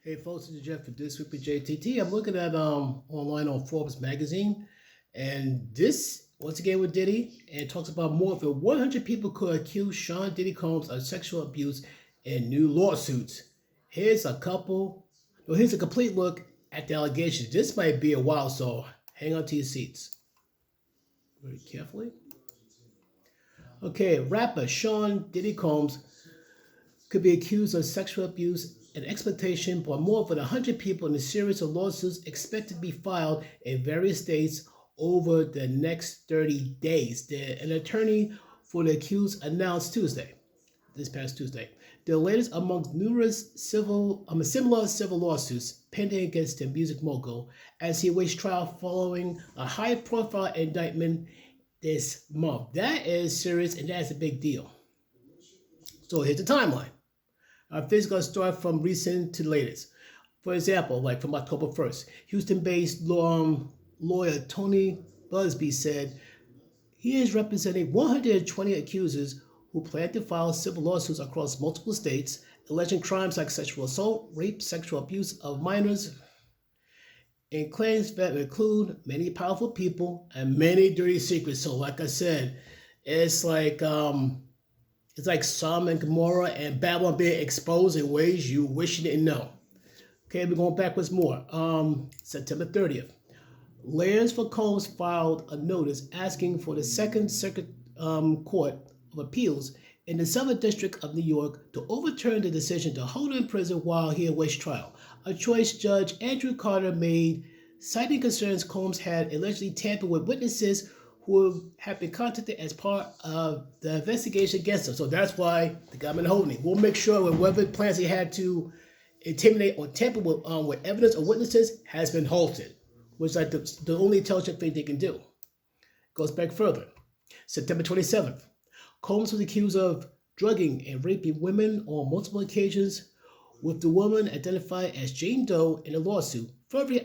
Hey folks, this is Jeff for This Week with JTT. I'm looking at online on Forbes magazine, and this once again with Diddy, and it talks about more than 100 people could accuse Sean Diddy Combs of sexual abuse in new lawsuits. Here's a couple. Well, here's a complete look at the allegations. This might be a while, so hang on to your seats very carefully. Okay, rapper Sean Diddy Combs could be accused of sexual abuse and exploitation by more than 100 people in a series of lawsuits expected to be filed in various states over the next 30 days. An attorney for the accused announced this past Tuesday, the latest amongst numerous similar civil lawsuits pending against the music mogul as he awaits trial following a high-profile indictment this month. That is serious, and that's a big deal. So here's the timeline. Things going to start from recent to the latest. For example, like from October 1st, Houston-based lawyer Tony Busby said he is representing 120 accusers who plan to file civil lawsuits across multiple states, alleging crimes like sexual assault, rape, sexual abuse of minors, and claims that include many powerful people and many dirty secrets. So like I said, it's like Sodom and Gomorrah and Babylon being exposed in ways you wish you didn't know. Okay, we're going backwards more. September 30th. Lawyers for Combs filed a notice asking for the Second Circuit Court of Appeals in the Southern District of New York to overturn the decision to hold him in prison while he awaits trial, a choice Judge Andrew Carter made, citing concerns Combs had allegedly tampered with witnesses who have been contacted as part of the investigation against him. So that's why the government holding him. We'll make sure that whatever plans he had to intimidate or tamper with evidence or witnesses has been halted, which is like the only intelligent thing they can do. Goes back further. September 27th, Combs was accused of drugging and raping women on multiple occasions, with the woman identified as Jane Doe in a lawsuit, further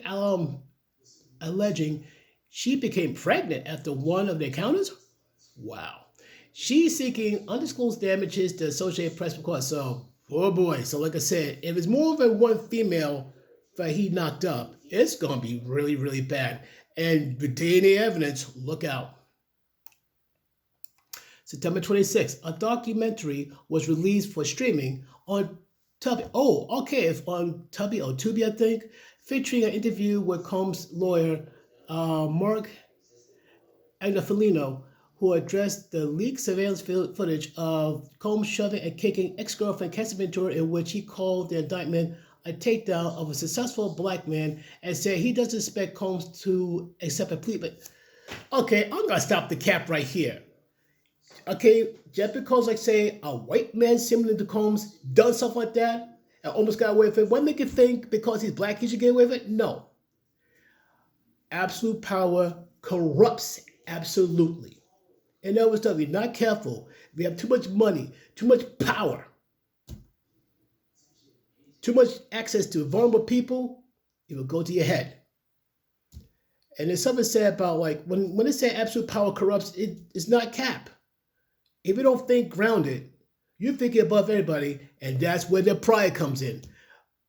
alleging she became pregnant after one of the encounters? Wow. She's seeking undisclosed damages to Associated Press request. So, oh boy. So like I said, if it's more than one female that he knocked up, it's going to be really, really bad. And the DNA evidence, look out. September 26th, a documentary was released for streaming on Tubi. Oh, okay. It's on Tubi or Tubi, I think, featuring an interview with Combs' lawyer, Mark Agnofolino, who addressed the leaked surveillance footage of Combs shoving and kicking ex-girlfriend Cassie Ventura, in which he called the indictment a takedown of a successful black man and said he doesn't expect Combs to accept a plea. But okay, I'm going to stop the cap right here. Okay, just because, like, say, a white man similar to Combs done something like that and almost got away with it, what make you think because he's black he should get away with it? No. Absolute power corrupts absolutely. In other words, if you're not careful, if you have too much money, too much power, too much access to vulnerable people, it will go to your head. And there's something said about, like, when they say absolute power corrupts, it's not cap. If you don't think grounded, you think you're above everybody, and that's where the pride comes in.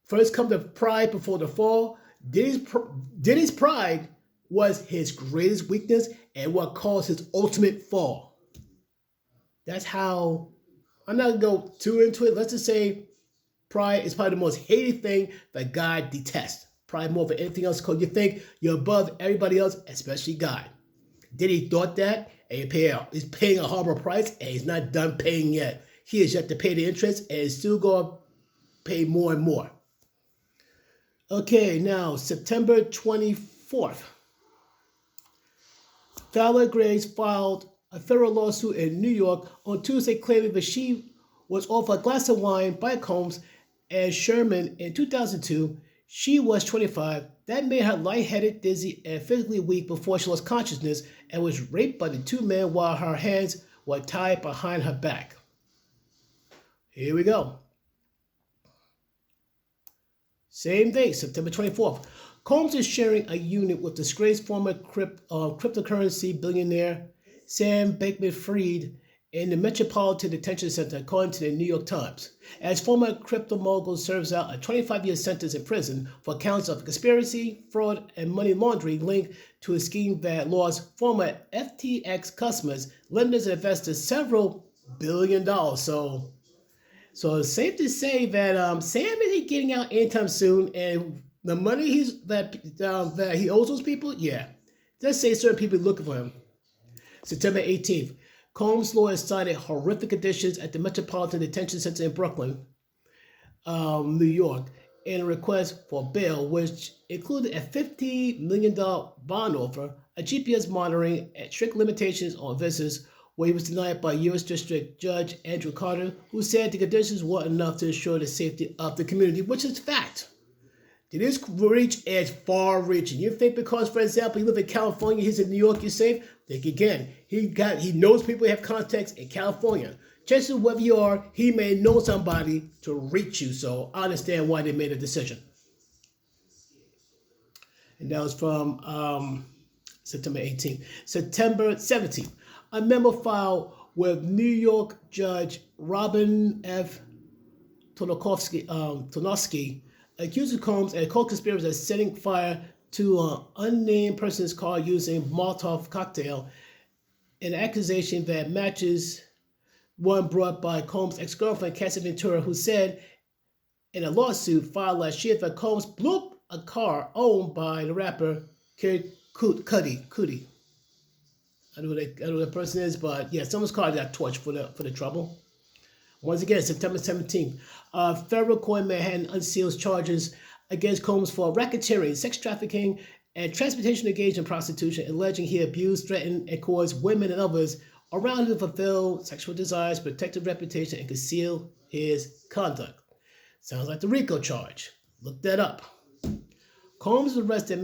First comes the pride before the fall. Diddy's pride was his greatest weakness and what caused his ultimate fall. That's how, I'm not going to go too into it. Let's just say pride is probably the most hated thing that God detests. Pride more than anything else, because you think you're above everybody else, especially God. Diddy thought that, and he's paying a horrible price, and he's not done paying yet. He is yet to pay the interest, and is still going to pay more and more. Okay, now, September 24th. Fowler Grace filed a federal lawsuit in New York on Tuesday claiming that she was offered a glass of wine by Combs and Sherman in 2002. She was 25. That made her lightheaded, dizzy, and physically weak before she lost consciousness and was raped by the two men while her hands were tied behind her back. Here we go. Same day, September 24th. Combs is sharing a unit with disgraced former cryptocurrency billionaire Sam Bankman-Fried in the Metropolitan Detention Center, according to the New York Times. As former crypto mogul serves out a 25-year sentence in prison for counts of conspiracy, fraud, and money laundering linked to a scheme that lost former FTX customers, lenders, and investors several $billion. So it's safe to say that Sam isn't getting out anytime soon, and the money that he owes those people, yeah, let's say certain people looking for him. September 18th, Combs' lawyers cited horrific conditions at the Metropolitan Detention Center in Brooklyn, New York, in a request for bail, which included a $50 million bond offer, a GPS monitoring, and strict limitations on visits, where he was denied by U.S. District Judge Andrew Carter, who said the conditions weren't enough to ensure the safety of the community, which is fact. This reach is far-reaching. You think because, for example, you live in California, he's in New York, you're safe? Think again. He knows people who have contacts in California. Chances of wherever you are, he may know somebody to reach you. So I understand why they made a decision. And that was from September 18th. September 17th, a memo filed with New York Judge Robin F. Tonosky accuses Combs and co-conspirators of setting fire to an unnamed person's car using Molotov cocktail, an accusation that matches one brought by Combs' ex-girlfriend, Cassie Ventura, who said in a lawsuit filed last year that Combs blew up a car owned by the rapper Kid Cudi. I don't know who that person is, but yeah, someone's car got torched for the trouble. Once again, September 17th, a federal court in Manhattan unseals charges against Combs for racketeering, sex trafficking, and transportation engaged in prostitution, alleging he abused, threatened, and coerced women and others around him to fulfill sexual desires, protect his reputation, and conceal his conduct. Sounds like the RICO charge. Look that up. Combs was arrested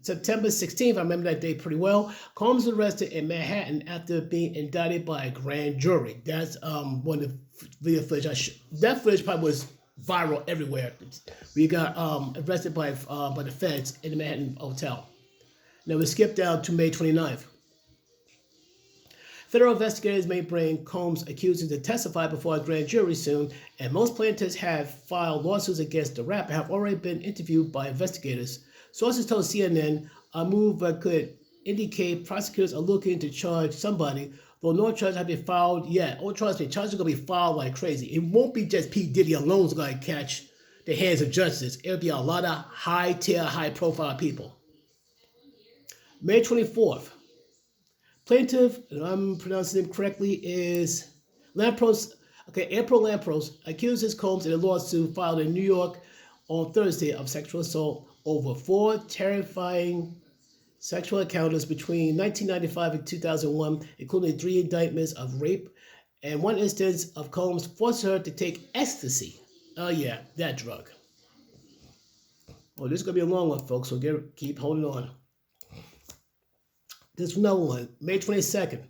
September 16th, I remember that day pretty well. Combs was arrested in Manhattan after being indicted by a grand jury. That's one of the video footage. That footage probably was viral everywhere. We got arrested by the feds in the Manhattan hotel. Now we skip down to May 29th. Federal investigators may bring Combs accused to testify before a grand jury soon, and most plaintiffs have filed lawsuits against the rapper have already been interviewed by investigators. Sources told CNN a move that could indicate prosecutors are looking to charge somebody, though no charges have been filed yet. Oh, trust me, charges are going to be filed like crazy. It won't be just P. Diddy alone who's going to catch the hands of justice. It'll be a lot of high-tier, high-profile people. May 24th. Plaintiff, and I'm pronouncing him correctly, is April Lampros accuses Combs in a lawsuit filed in New York on Thursday of sexual assault over 4 terrifying sexual encounters between 1995 and 2001, including 3 indictments of rape and 1 instance of Combs forcing her to take ecstasy. Oh yeah, that drug. Oh, this is going to be a long one, folks, so keep holding on. This is another one, May 22nd.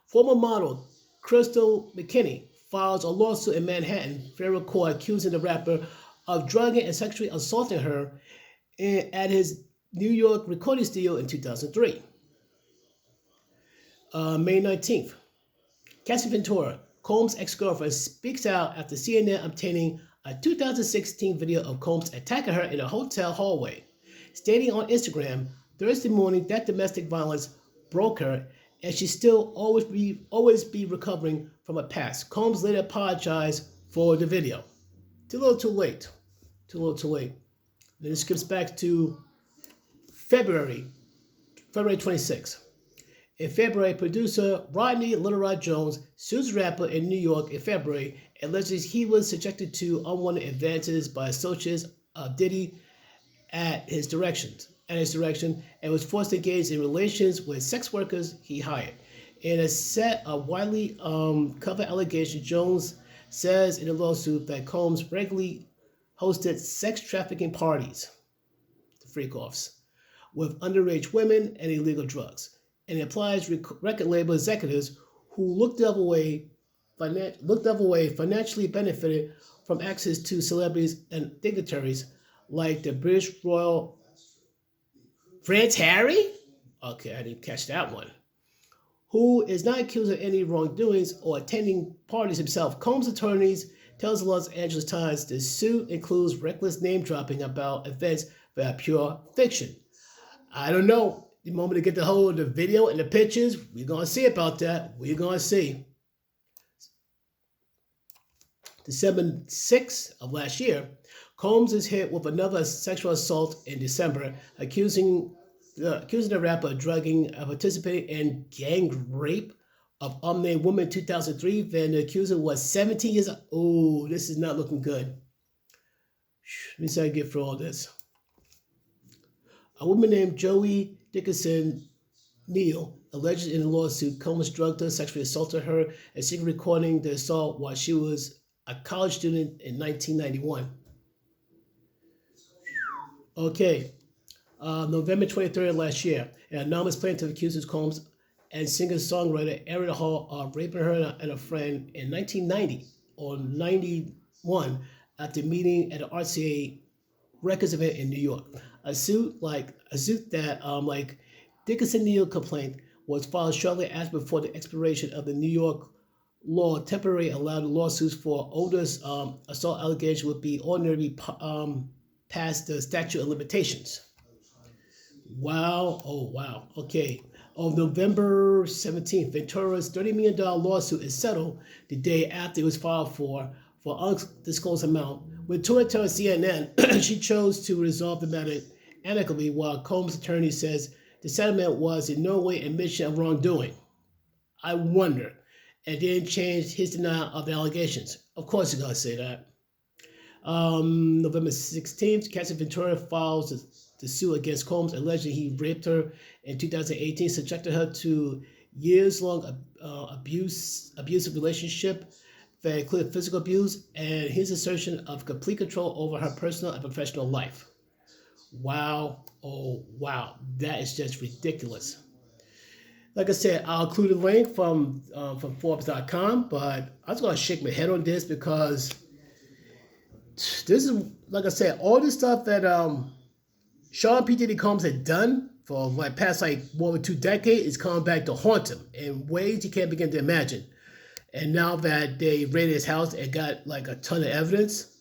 Former model Crystal McKinney files a lawsuit in Manhattan federal court accusing the rapper of drugging and sexually assaulting her at his New York recording studio in 2003. May 19th. Cassie Ventura, Combs' ex-girlfriend, speaks out after CNN obtaining a 2016 video of Combs attacking her in a hotel hallway, stating on Instagram Thursday morning that domestic violence broke her and she still always be recovering from a past. Combs later apologized for the video. Too little too late. Then it skips back to February 26th. In February, producer Rodney Little Rod Jones sues rapper in New York in February and alleges he was subjected to unwanted advances by associates of Diddy at his direction, and was forced to engage in relations with sex workers he hired. In a set of widely covered allegations, Jones says in the lawsuit that Combs regularly hosted sex trafficking parties, the freak-offs, with underage women and illegal drugs, and implies record label executives who looked the other way financially benefited from access to celebrities and dignitaries like the British Royal Prince Harry? Okay, I didn't catch that one. who is not accused of any wrongdoings or attending parties himself. Combs' attorneys tells the Los Angeles Times the suit includes reckless name dropping about events that are pure fiction. I don't know. The moment to get the hold of the video and the pictures, we're going to see about that. We're going to see. December 6th of last year, Combs is hit with another sexual assault in December, accusing the rapper of drugging, participating in gang rape of unnamed woman in 2003. Then the accuser was 17 years old. Oh, this is not looking good. Let me see how I get through all this. A woman named Joey Dickinson Neal alleged in a lawsuit Combs drugged her, sexually assaulted her, and secretly recording the assault while she was a college student in 1991. Okay. November 23rd last year, an anonymous plaintiff accuses Combs and singer-songwriter Aaron Hall of raping her and a friend in 1990 or 91 at the meeting at the RCA Records event in New York. A suit that Dickinson Neal complaint was filed shortly after before the expiration of the New York law temporarily allowed lawsuits for older assault allegations would be ordinarily past the statute of limitations. Wow. Oh, wow. Okay. On November 17th, Ventura's $30 million lawsuit is settled the day after it was filed for undisclosed amount. When Ventura tells CNN she chose to resolve the matter amicably, while Combs' attorney says the settlement was in no way admission of wrongdoing. I wonder. And then changed his denial of the allegations. Of course he's going to say that. November 16th, Cassie Ventura files the suit against Combs, alleging he raped her in 2018, subjected her to years-long abusive relationship that included physical abuse, and his assertion of complete control over her personal and professional life. Wow. Oh, wow. That is just ridiculous. Like I said, I'll include a link from Forbes.com, but I was going to shake my head on this because this is, like I said, all this stuff that Sean P. Diddy Combs had done for past more than 2 decades is coming back to haunt him in ways you can't begin to imagine. And now that they raided his house and got a ton of evidence,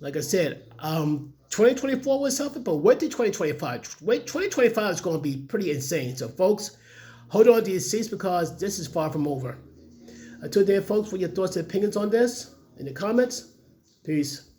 like I said, 2024 was something, but what did 2025? Wait, 2025 is going to be pretty insane. So, folks, hold on to your seats because this is far from over. Until then, folks, what are your thoughts and opinions on this in the comments? Peace.